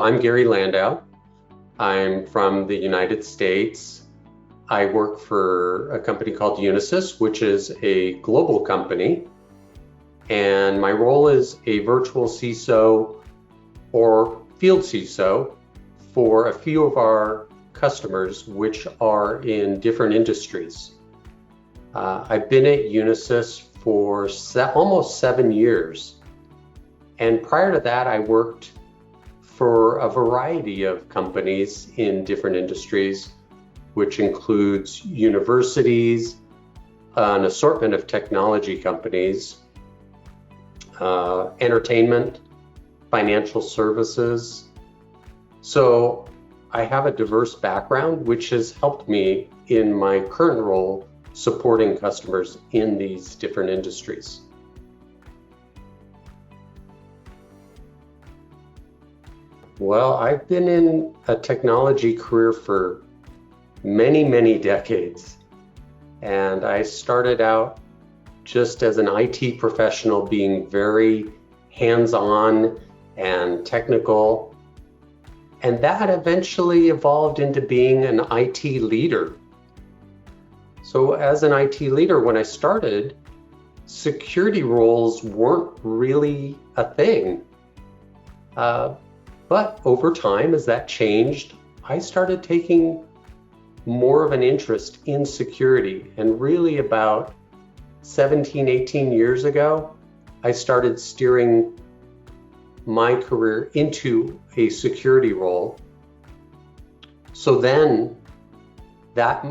I'm Gary Landau. I'm from the United States. I work for a company called Unisys, which is a global company. And my role is a virtual CISO or field CISO for a few of our customers, which are in different industries. I've been at Unisys for almost 7 years. And prior to that, I worked for a variety of companies in different industries, which includes universities, an assortment of technology companies, entertainment, financial services. So I have a diverse background, which has helped me in my current role supporting customers in these different industries. Well, I've been in a technology career for many decades. And I started out just as an IT professional, being very hands-on and technical. And that eventually evolved into being an IT leader. So as an IT leader, when I started, security roles weren't really a thing. But over time, as that changed, I started taking more of an interest in security. And really about 17, 18 years ago, I started steering my career into a security role. So then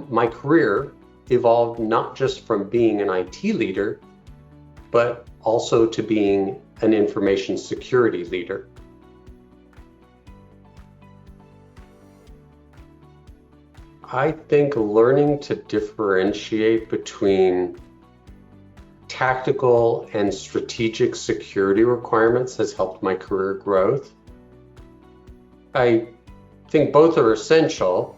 my career evolved not just from being an IT leader, but also to being an information security leader. I think learning to differentiate between tactical and strategic security requirements has helped my career growth. I think both are essential.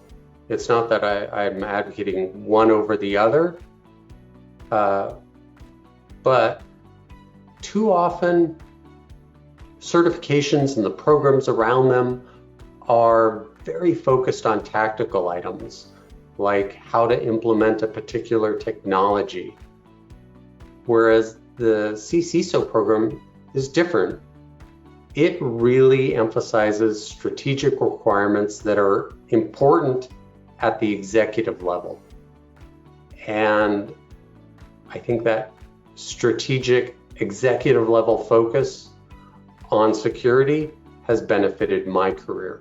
It's not that I'm advocating one over the other, but too often certifications and the programs around them are very focused on tactical items, like how to implement a particular technology. Whereas the CISO program is different. It really emphasizes strategic requirements that are important at the executive level. And I think that strategic executive level focus on security has benefited my career.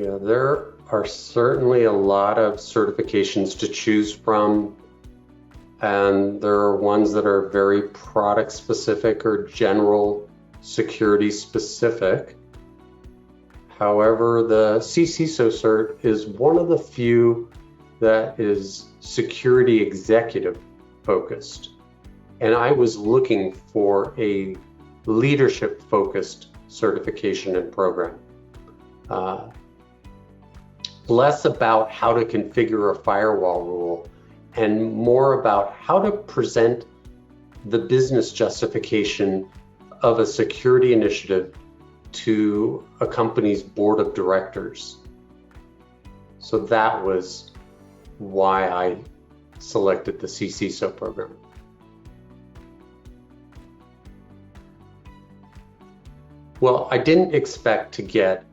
Yeah, there are certainly a lot of certifications to choose from, and there are ones that are very product specific or general security specific. However, the CISO cert is one of the few that is security executive focused. And I was looking for a leadership focused certification and program. Less about how to configure a firewall rule and more about how to present the business justification of a security initiative to a company's board of directors. So that was why I selected the CISO program. Well, I didn't expect to get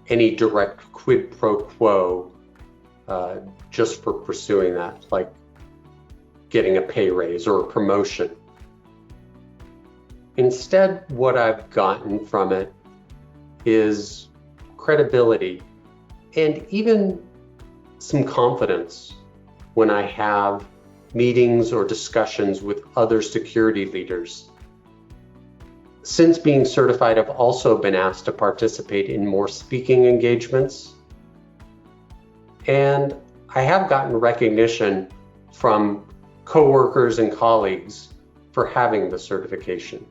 any direct quid pro quo just for pursuing that, like getting a pay raise or a promotion. Instead, what I've gotten from it is credibility and even some confidence when I have meetings or discussions with other security leaders. Since being certified, I've also been asked to participate in more speaking engagements. And I have gotten recognition from coworkers and colleagues for having the certification.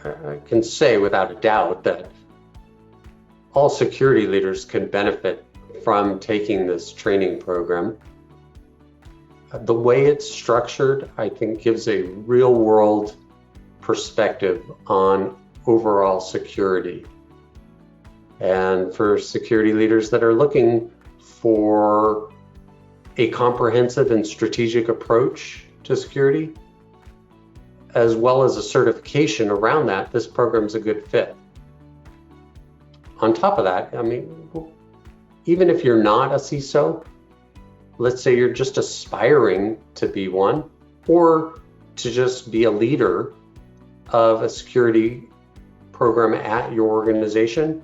I can say without a doubt that all security leaders can benefit from taking this training program. The way it's structured, I think, gives a real world perspective on overall security. And for security leaders that are looking for a comprehensive and strategic approach to security, as well as a certification around that, this program's a good fit. On top of that, I mean, even if you're not a CISO, let's say you're just aspiring to be one, or to just be a leader of a security program at your organization,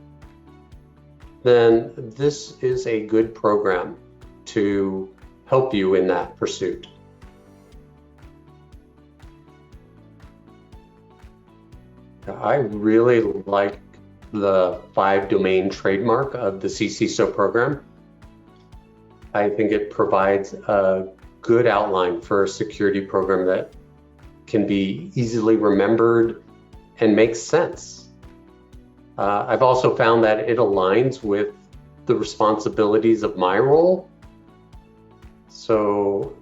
then this is a good program to help you in that pursuit. I really like the 5-domain trademark of the CISO program. I think it provides a good outline for a security program that can be easily remembered and makes sense. I've also found that it aligns with the responsibilities of my role. So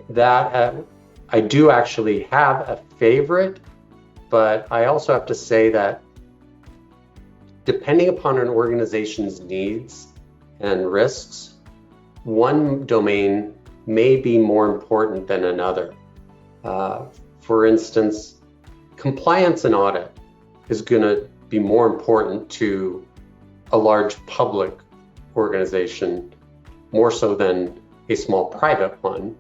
that I do actually have a favorite, but I also have to say that depending upon an organization's needs and risks, one domain may be more important than another. For instance, compliance and audit is going to be more important to a large public organization, more so than a small private one,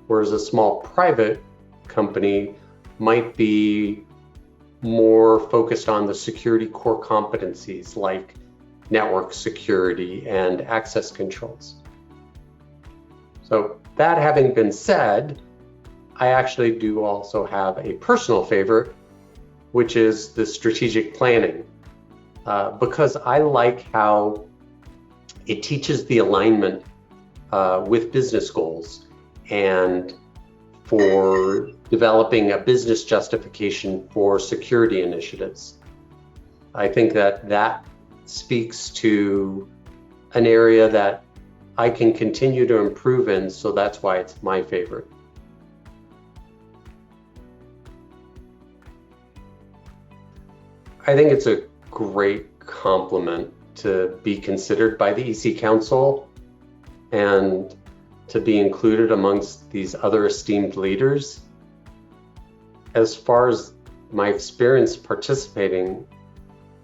whereas a small private company might be more focused on the security core competencies like network security and access controls. So that having been said, I actually do also have a personal favorite, which is the strategic planning, because I like how it teaches the alignment with business goals and for developing a business justification for security initiatives. I think that that speaks to an area that I can continue to improve in, so that's why it's my favorite. I think it's a great compliment to be considered by the EC Council and to be included amongst these other esteemed leaders. As far as my experience participating,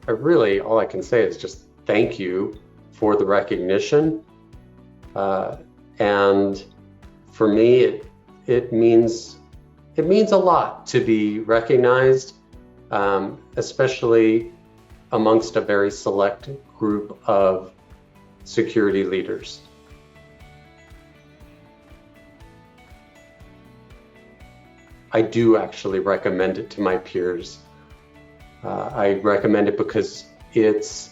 all I can say is just thank you for the recognition. And for me, it means a lot to be recognized, especially amongst a very select group of security leaders. I do actually recommend it to my peers. I recommend it because it's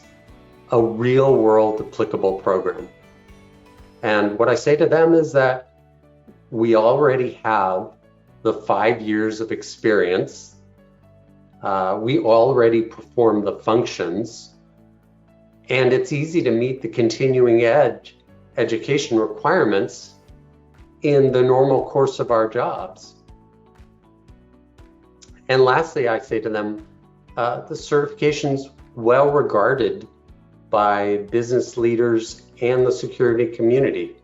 a real world applicable program. And what I say to them is that we already have the 5 years of experience. We already perform the functions, and it's easy to meet the continuing education requirements in the normal course of our jobs. And lastly, I say to them, the certification's well regarded by business leaders and the security community.